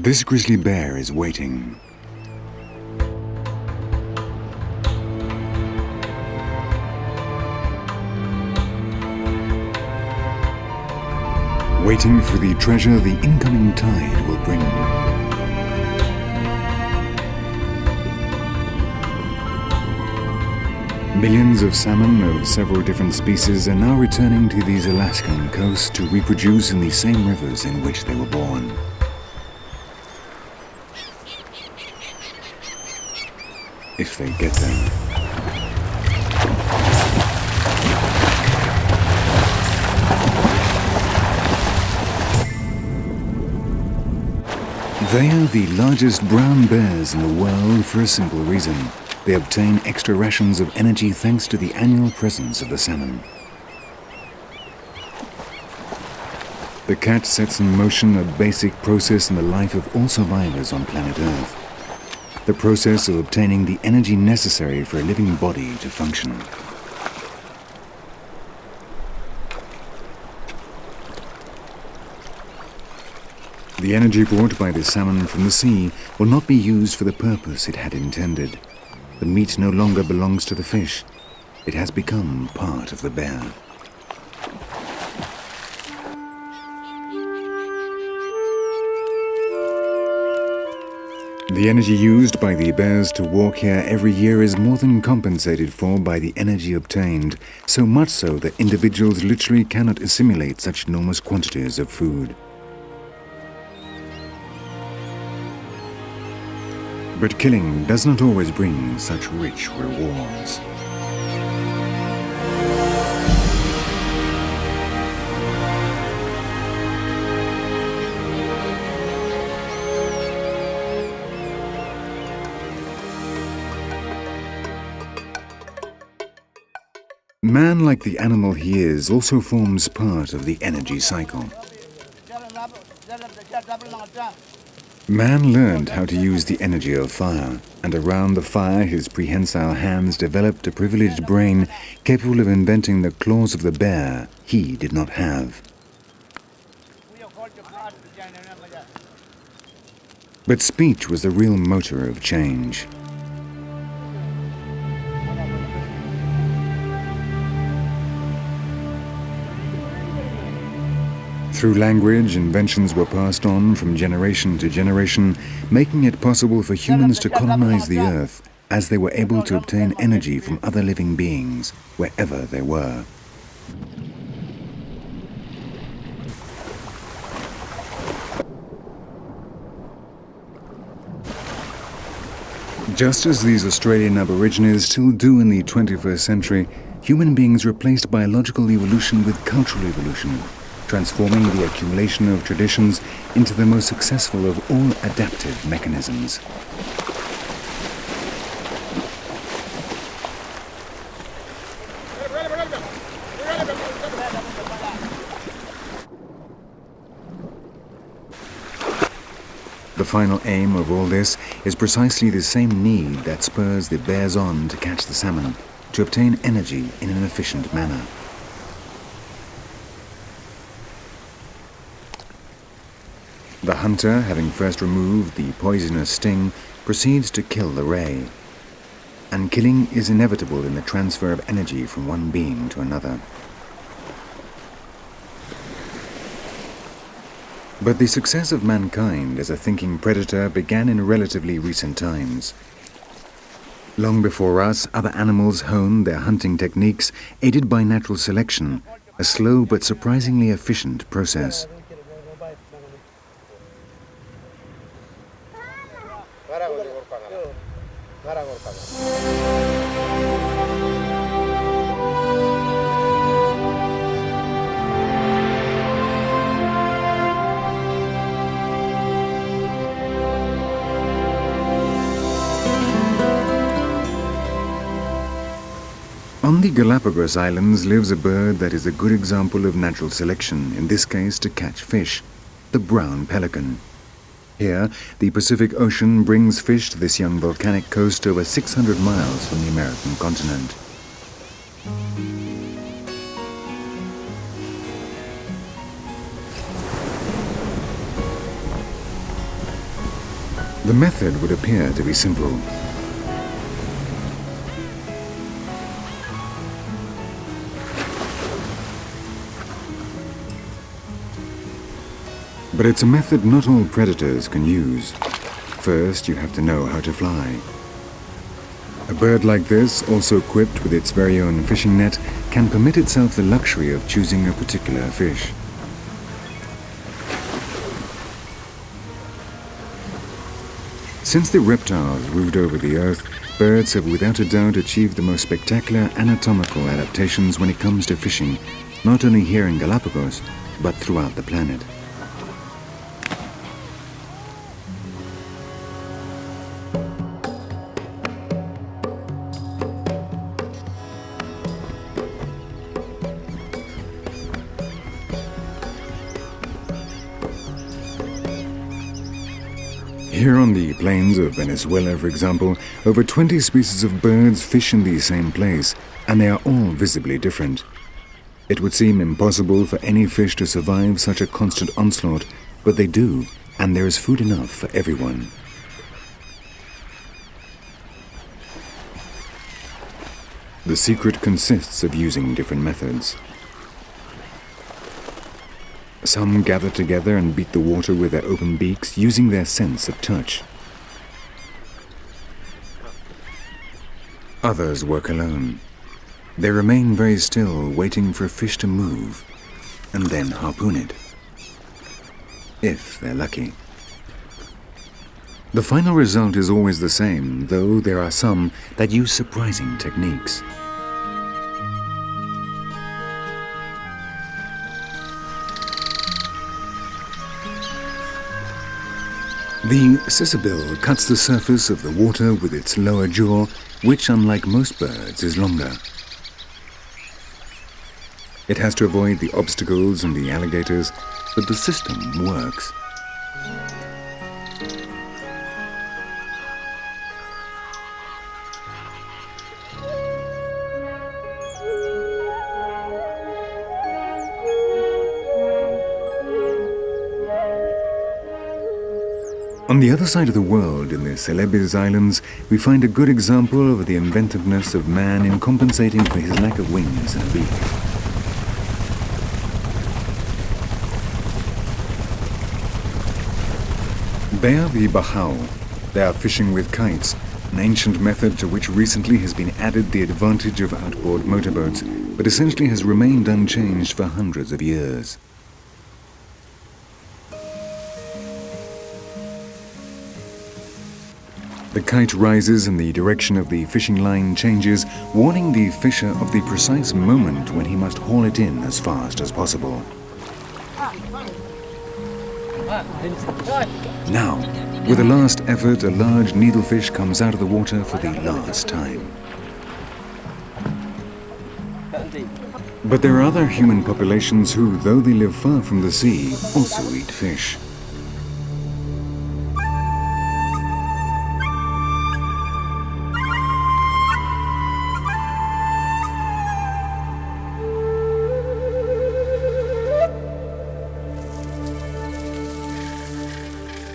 This grizzly bear is waiting. Waiting for the treasure the incoming tide will bring. Millions of salmon of several different species are now returning to these Alaskan coasts to reproduce in the same rivers in which they were born. If they get there. They are the largest brown bears in the world for a simple reason. They obtain extra rations of energy thanks to the annual presence of the salmon. The cat sets in motion a basic process in the life of all survivors on planet Earth. The process of obtaining the energy necessary for a living body to function. The energy brought by the salmon from the sea will not be used for the purpose it had intended. The meat no longer belongs to the fish. It has become part of the bear. The energy used by the bears to walk here every year is more than compensated for by the energy obtained, so much so that individuals literally cannot assimilate such enormous quantities of food. But killing does not always bring such rich rewards. Man, like the animal he is, also forms part of the energy cycle. Man learned how to use the energy of fire, and around the fire his prehensile hands developed a privileged brain capable of inventing the claws of the bear he did not have. But speech was the real motor of change. Through language, inventions were passed on from generation to generation, making it possible for humans to colonize the earth as they were able to obtain energy from other living beings, wherever they were. Just as these Australian Aborigines still do in the 21st century, human beings replaced biological evolution with cultural evolution, transforming the accumulation of traditions into the most successful of all adaptive mechanisms. The final aim of all this is precisely the same need that spurs the bears on to catch the salmon, to obtain energy in an efficient manner. The hunter, having first removed the poisonous sting, proceeds to kill the prey. And killing is inevitable in the transfer of energy from one being to another. But the success of mankind as a thinking predator began in relatively recent times. Long before us, other animals honed their hunting techniques, aided by natural selection, a slow but surprisingly efficient process. On the Galapagos Islands lives a bird that is a good example of natural selection, in this case to catch fish, the brown pelican. Here, the Pacific Ocean brings fish to this young volcanic coast over 600 miles from the American continent. The method would appear to be simple. But it's a method not all predators can use. First, you have to know how to fly. A bird like this, also equipped with its very own fishing net, can permit itself the luxury of choosing a particular fish. Since the reptiles ruled over the earth, birds have without a doubt achieved the most spectacular anatomical adaptations when it comes to fishing, not only here in Galapagos, but throughout the planet. Here on the plains of Venezuela, for example, over 20 species of birds fish in the same place, and they are all visibly different. It would seem impossible for any fish to survive such a constant onslaught, but they do, and there is food enough for everyone. The secret consists of using different methods. Some gather together and beat the water with their open beaks, using their sense of touch. Others work alone. They remain very still, waiting for a fish to move, and then harpoon it, if they're lucky. The final result is always the same, though there are some that use surprising techniques. The cicabill cuts the surface of the water with its lower jaw, which, unlike most birds, is longer. It has to avoid the obstacles and the alligators, but the system works. On the other side of the world, in the Celebes Islands, we find a good example of the inventiveness of man in compensating for his lack of wings and a beak. They are the bahau. They are fishing with kites, an ancient method to which recently has been added the advantage of outboard motorboats, but essentially has remained unchanged for hundreds of years. The kite rises and the direction of the fishing line changes, warning the fisher of the precise moment when he must haul it in as fast as possible. Now, with a last effort, a large needlefish comes out of the water for the last time. But there are other human populations who, though they live far from the sea, also eat fish.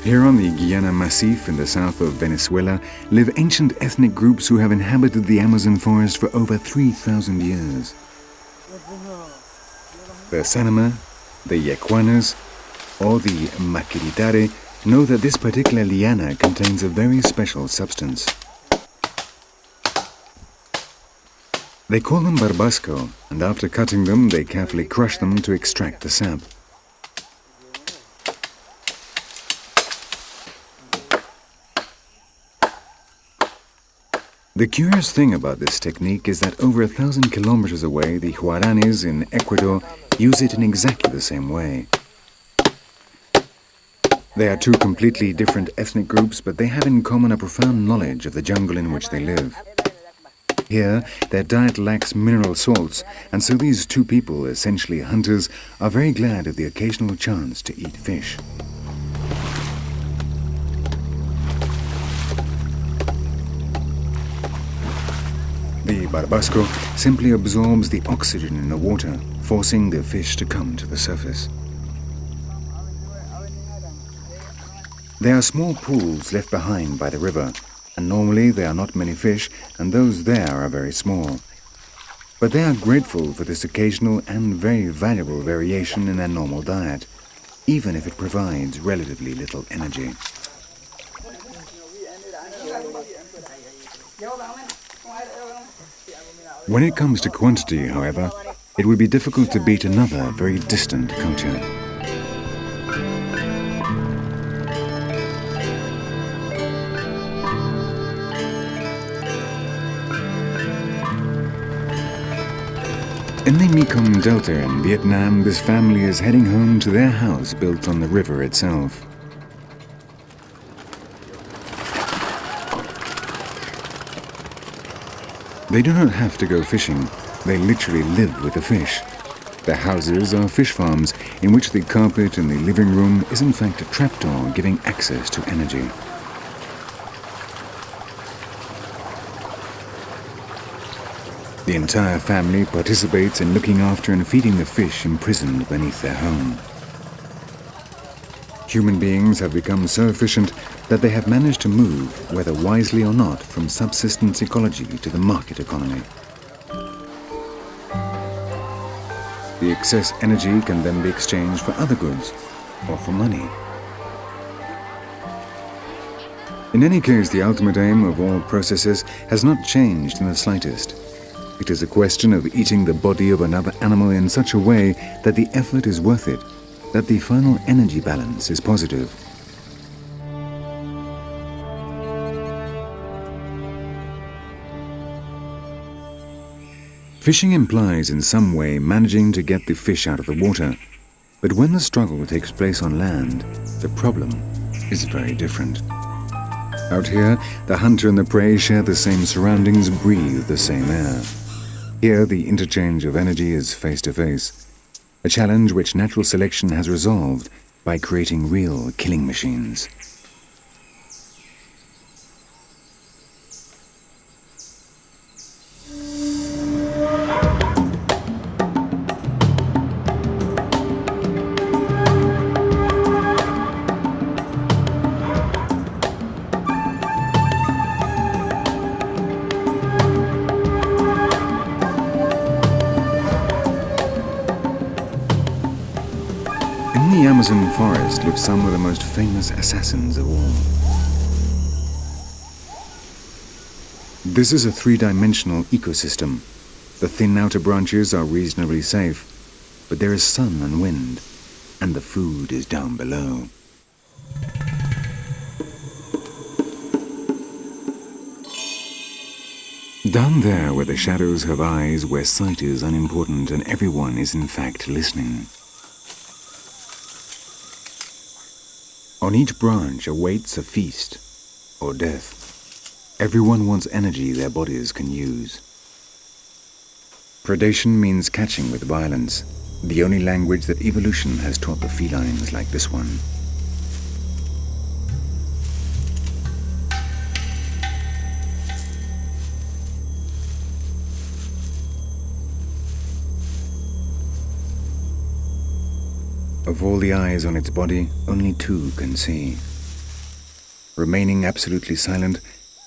Here on the Guiana Massif in the south of Venezuela live ancient ethnic groups who have inhabited the Amazon forest for over 3,000 years. The Sanama, the Yacuanas, or the Maquiritare know that this particular liana contains a very special substance. They call them barbasco, and after cutting them, they carefully crush them to extract the sap. The curious thing about this technique is that over 1,000 kilometers away, the Guaranis in Ecuador use it in exactly the same way. They are two completely different ethnic groups, but they have in common a profound knowledge of the jungle in which they live. Here, their diet lacks mineral salts, and so these two people, essentially hunters, are very glad of the occasional chance to eat fish. The barbasco simply absorbs the oxygen in the water, forcing the fish to come to the surface. There are small pools left behind by the river, and normally there are not many fish, and those there are very small. But they are grateful for this occasional and very valuable variation in their normal diet, even if it provides relatively little energy. When it comes to quantity, however, it would be difficult to beat another very distant culture. In the Mekong Delta in Vietnam, this family is heading home to their house built on the river itself. They do not have to go fishing. They literally live with the fish. Their houses are fish farms in which the carpet in the living room is in fact a trapdoor giving access to energy. The entire family participates in looking after and feeding the fish imprisoned beneath their home. Human beings have become so efficient that they have managed to move, whether wisely or not, from subsistence ecology to the market economy. The excess energy can then be exchanged for other goods or for money. In any case, the ultimate aim of all processes has not changed in the slightest. It is a question of eating the body of another animal in such a way that the effort is worth it, that the final energy balance is positive. Fishing implies in some way managing to get the fish out of the water, but when the struggle takes place on land, the problem is very different. Out here, the hunter and the prey share the same surroundings, breathe the same air. Here, the interchange of energy is face-to-face, a challenge which natural selection has resolved by creating real killing machines. In the Amazon forest live some of the most famous assassins of all. This is a three-dimensional ecosystem. The thin outer branches are reasonably safe, but there is sun and wind, and the food is down below. Down there where the shadows have eyes, where sight is unimportant and everyone is in fact listening. On each branch awaits a feast or death. Everyone wants energy their bodies can use. Predation means catching with violence, the only language that evolution has taught the felines like this one. Of all the eyes on its body, only two can see. Remaining absolutely silent,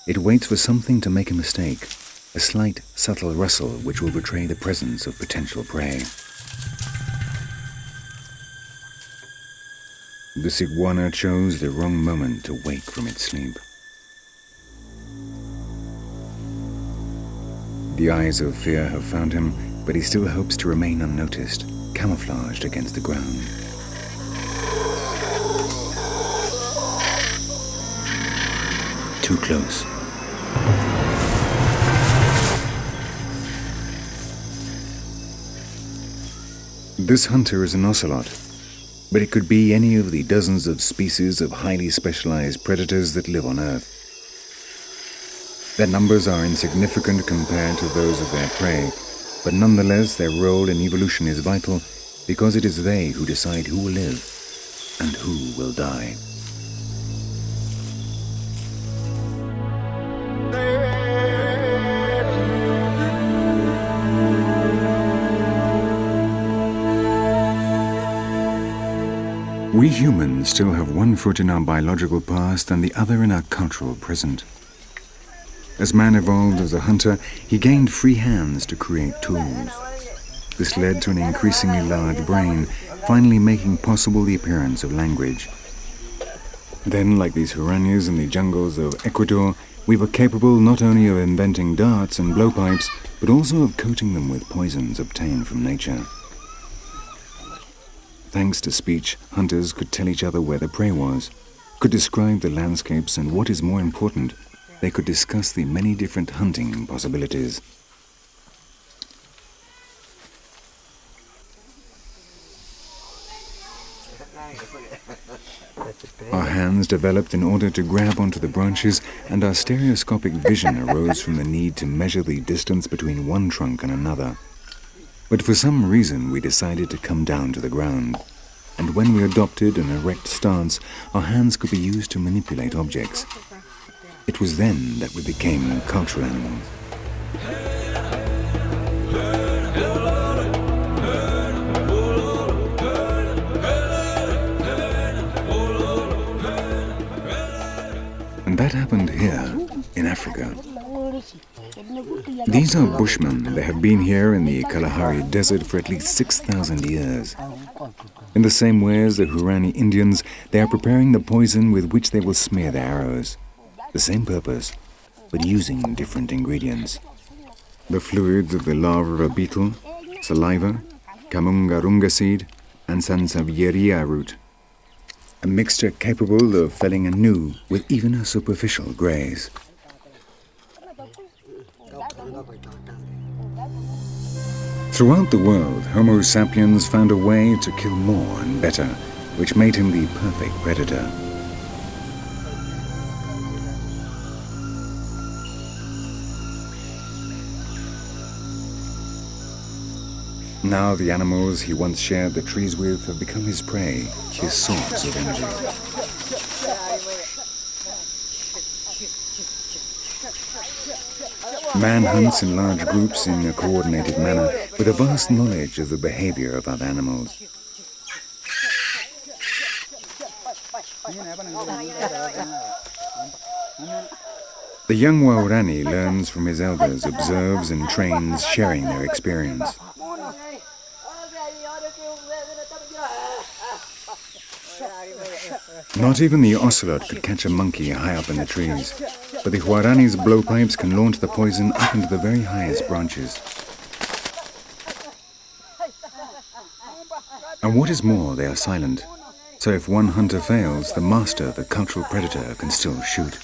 it waits for something to make a mistake, a slight, subtle rustle which will betray the presence of potential prey. This iguana chose the wrong moment to wake from its sleep. The eyes of fear have found him, but he still hopes to remain unnoticed, camouflaged against the ground. Too close. This hunter is an ocelot, but it could be any of the dozens of species of highly specialized predators that live on Earth. Their numbers are insignificant compared to those of their prey, but nonetheless their role in evolution is vital because it is they who decide who will live and who will die. We humans still have one foot in our biological past and the other in our cultural present. As man evolved as a hunter, he gained free hands to create tools. This led to an increasingly large brain, finally making possible the appearance of language. Then, like these Huranis in the jungles of Ecuador, we were capable not only of inventing darts and blowpipes, but also of coating them with poisons obtained from nature. Thanks to speech, hunters could tell each other where the prey was, could describe the landscapes, and what is more important, they could discuss the many different hunting possibilities. Our hands developed in order to grab onto the branches, and our stereoscopic vision arose from the need to measure the distance between one trunk and another. But for some reason we decided to come down to the ground, and when we adopted an erect stance, our hands could be used to manipulate objects. It was then that we became cultural animals. And that happened here, in Africa. These are Bushmen. They have been here in the Kalahari Desert for at least 6,000 years. In the same way as the Hurani Indians, they are preparing the poison with which they will smear their arrows. The same purpose, but using different ingredients. The fluids of the larva of a beetle, saliva, kamungarunga seed, and sansevieria root. A mixture capable of felling a gnu with even a superficial graze. Throughout the world, Homo sapiens found a way to kill more and better, which made him the perfect predator. Now the animals he once shared the trees with have become his prey, his source of energy. Man hunts in large groups in a coordinated manner with a vast knowledge of the behavior of other animals. The young Waurani learns from his elders, observes and trains, sharing their experience. Not even the ocelot could catch a monkey high up in the trees, but the Huarani's blowpipes can launch the poison up into the very highest branches. And what is more, they are silent, so if one hunter fails, the master, the cultural predator, can still shoot.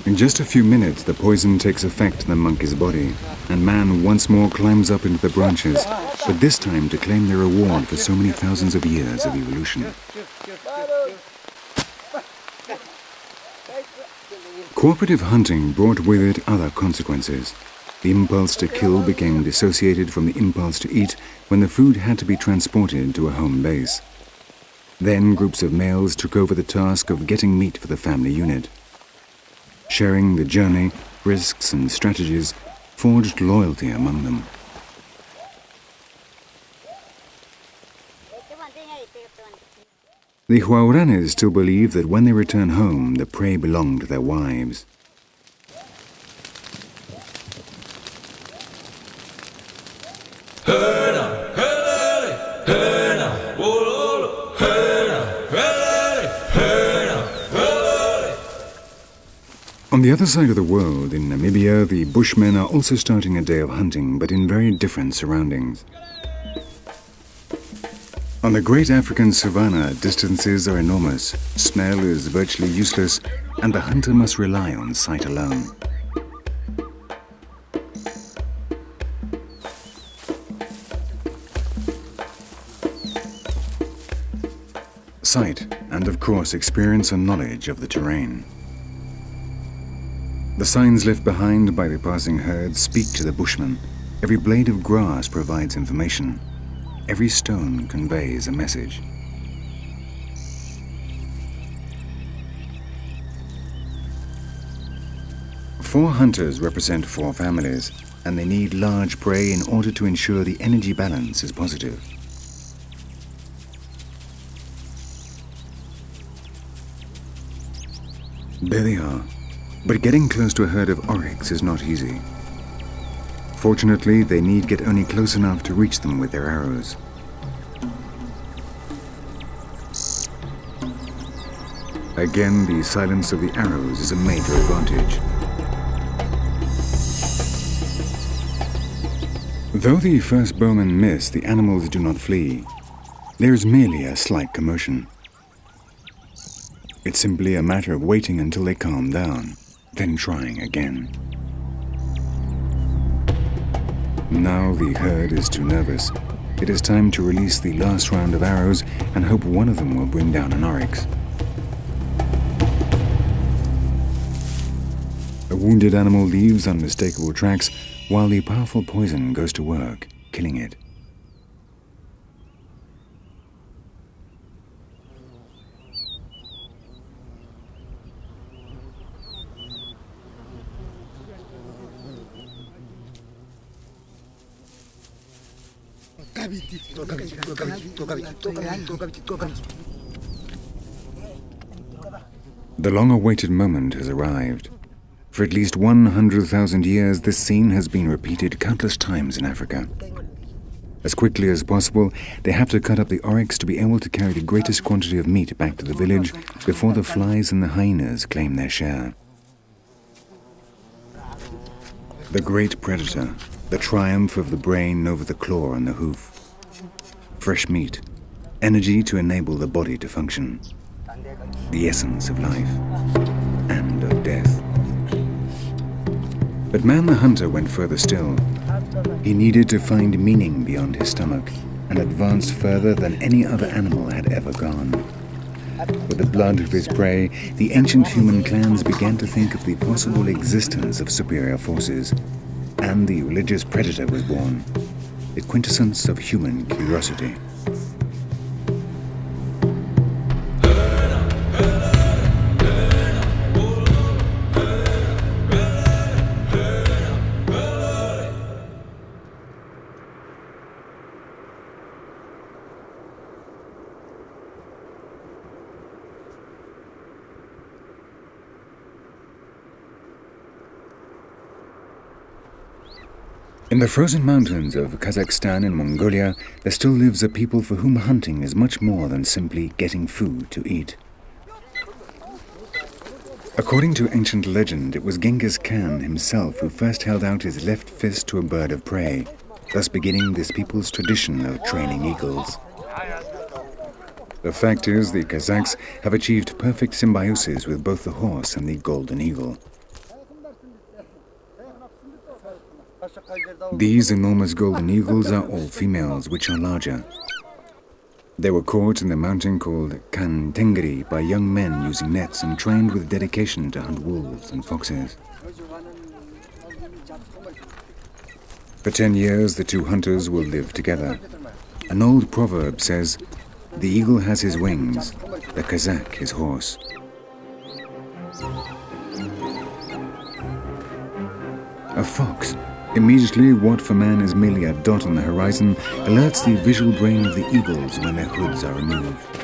In just a few minutes, the poison takes effect in the monkey's body, and man once more climbs up into the branches, but this time to claim their reward for so many thousands of years of evolution. Cooperative hunting brought with it other consequences. The impulse to kill became dissociated from the impulse to eat when the food had to be transported to a home base. Then groups of males took over the task of getting meat for the family unit. Sharing the journey, risks and strategies forged loyalty among them. The Huauranes still believe that when they return home, the prey belonged to their wives. On the other side of the world, in Namibia, the Bushmen are also starting a day of hunting, but in very different surroundings. On the great African savanna, distances are enormous, smell is virtually useless, and the hunter must rely on sight alone. Sight, and of course experience and knowledge of the terrain. The signs left behind by the passing herds speak to the Bushmen. Every blade of grass provides information. Every stone conveys a message. 4 hunters represent 4 families, and they need large prey in order to ensure the energy balance is positive. There they are, but getting close to a herd of oryx is not easy. Fortunately, they need get only close enough to reach them with their arrows. Again, the silence of the arrows is a major advantage. Though the first bowmen miss, the animals do not flee. There is merely a slight commotion. It's simply a matter of waiting until they calm down, then trying again. Now the herd is too nervous. It is time to release the last round of arrows and hope one of them will bring down an oryx. A wounded animal leaves unmistakable tracks while the powerful poison goes to work, killing it. The long-awaited moment has arrived. For at least 100,000 years, this scene has been repeated countless times in Africa. As quickly as possible, they have to cut up the oryx to be able to carry the greatest quantity of meat back to the village before the flies and the hyenas claim their share. The great predator, the triumph of the brain over the claw and the hoof. Fresh meat, energy to enable the body to function. The essence of life and of death. But man the hunter went further still. He needed to find meaning beyond his stomach and advanced further than any other animal had ever gone. With the blood of his prey, the ancient human clans began to think of the possible existence of superior forces, and the religious predator was born, the quintessence of human curiosity. In the frozen mountains of Kazakhstan and Mongolia, there still lives a people for whom hunting is much more than simply getting food to eat. According to ancient legend, it was Genghis Khan himself who first held out his left fist to a bird of prey, thus beginning this people's tradition of training eagles. The fact is, the Kazakhs have achieved perfect symbiosis with both the horse and the golden eagle. These enormous golden eagles are all females, which are larger. They were caught in the mountain called Kan Tengri by young men using nets and trained with dedication to hunt wolves and foxes. For 10 years, the two hunters will live together. An old proverb says, "The eagle has his wings, the Kazakh his horse." A fox, immediately what for man is merely a dot on the horizon, alerts the visual brain of the eagles when their hoods are removed.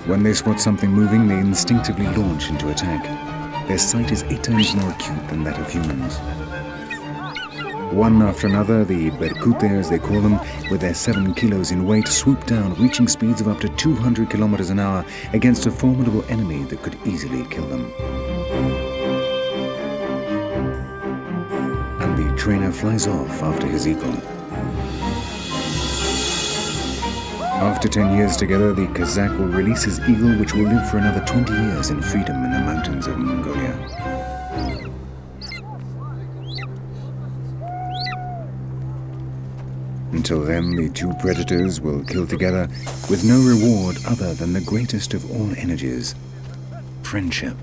When they spot something moving, they instinctively launch into attack. Their sight is 8 times more acute than that of humans. One after another, the berkute, as they call them, with their 7 kilos in weight, swoop down, reaching speeds of up to 200 kilometers an hour against a formidable enemy that could easily kill them. And the trainer flies off after his eagle. After 10 years together, the Kazakh will release his eagle, which will live for another 20 years in freedom in the mountains of Mongolia. Until then, the two predators will kill together with no reward other than the greatest of all energies, friendship.